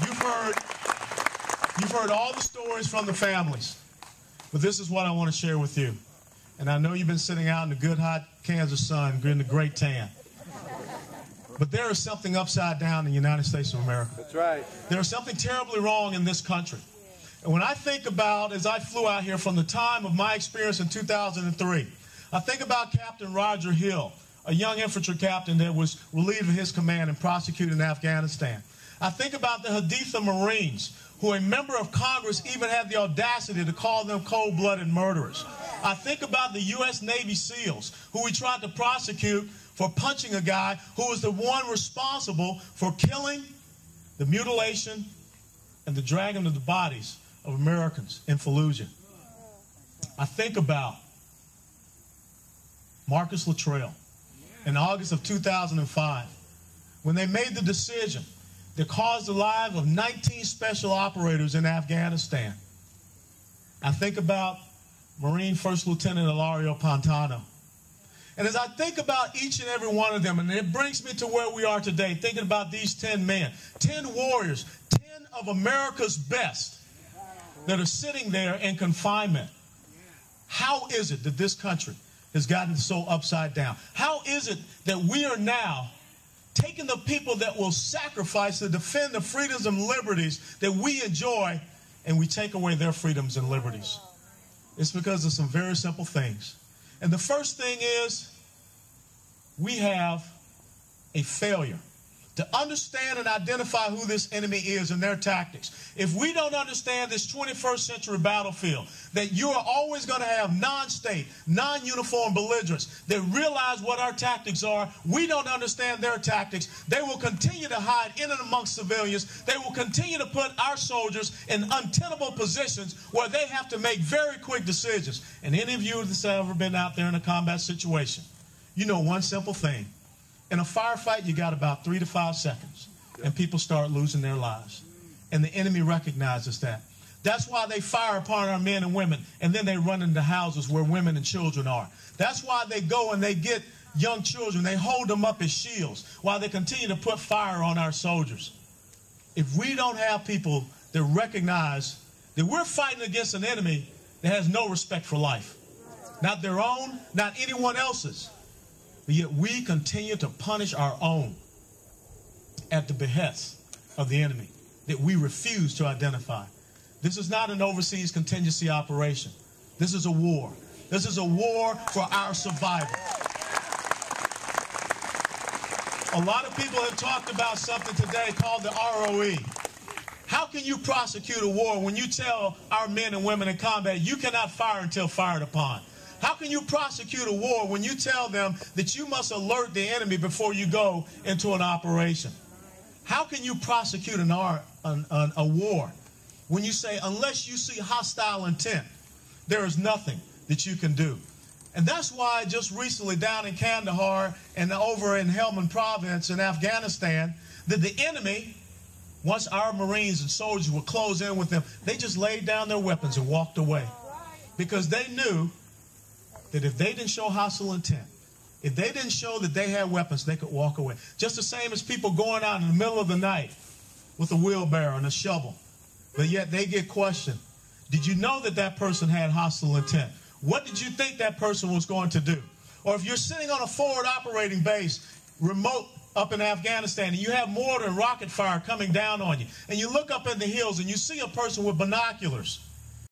You've heard all the stories from the families, but this is what I want to share with you. And I know you've been sitting out in the good, hot Kansas sun, getting the great tan. But there is something upside down in the United States of America. That's right. There is something terribly wrong in this country. And when I think about, as I flew out here from the time of my experience in 2003, I think about Captain Roger Hill, a young infantry captain that was relieved of his command and prosecuted in Afghanistan. I think about the Haditha Marines, who a member of Congress even had the audacity to call them cold-blooded murderers. I think about the U.S. Navy SEALs, who we tried to prosecute for punching a guy who was the one responsible for killing, the mutilation, and the dragging of the bodies of Americans in Fallujah. I think about Marcus Luttrell in August of 2005, when they made the decision that caused the lives of 19 special operators in Afghanistan. I think about Marine First Lieutenant Ilario Pantano. And as I think about each and every one of them, and it brings me to where we are today, thinking about these 10 men, 10 warriors, 10 of America's best that are sitting there in confinement. How is it that this country has gotten so upside down? How is it that we are now taking the people that will sacrifice to defend the freedoms and liberties that we enjoy, and we take away their freedoms and liberties? It's because of some very simple things. And the first thing is, we have a failure to understand and identify who this enemy is and their tactics. If we don't understand this 21st century battlefield, that you are always going to have non-state, non-uniform belligerents that realize what our tactics are. We don't understand their tactics. They will continue to hide in and amongst civilians. They will continue to put our soldiers in untenable positions where they have to make very quick decisions. And any of you that's ever been out there in a combat situation, you know one simple thing. In a firefight, you got about 3 to 5 seconds, and people start losing their lives. And the enemy recognizes that. That's why they fire upon our men and women, and then they run into houses where women and children are. That's why they go and they get young children. They hold them up as shields while they continue to put fire on our soldiers. If we don't have people that recognize that we're fighting against an enemy that has no respect for life, not their own, not anyone else's, but yet we continue to punish our own at the behest of the enemy that we refuse to identify. This is not an overseas contingency operation. This is a war. This is a war for our survival. A lot of people have talked about something today called the ROE. How can you prosecute a war when you tell our men and women in combat you cannot fire until fired upon? How can you prosecute a war when you tell them that you must alert the enemy before you go into an operation? How can you prosecute a war when you say, unless you see hostile intent, there is nothing that you can do? And that's why just recently down in Kandahar and over in Helmand province in Afghanistan, that the enemy, once our Marines and soldiers would close in with them, they just laid down their weapons and walked away. Because they knew that if they didn't show hostile intent, if they didn't show that they had weapons, they could walk away. Just the same as people going out in the middle of the night with a wheelbarrow and a shovel, but yet they get questioned. Did you know that that person had hostile intent? What did you think that person was going to do? Or if you're sitting on a forward operating base, remote up in Afghanistan, and you have mortar and rocket fire coming down on you, and you look up in the hills and you see a person with binoculars,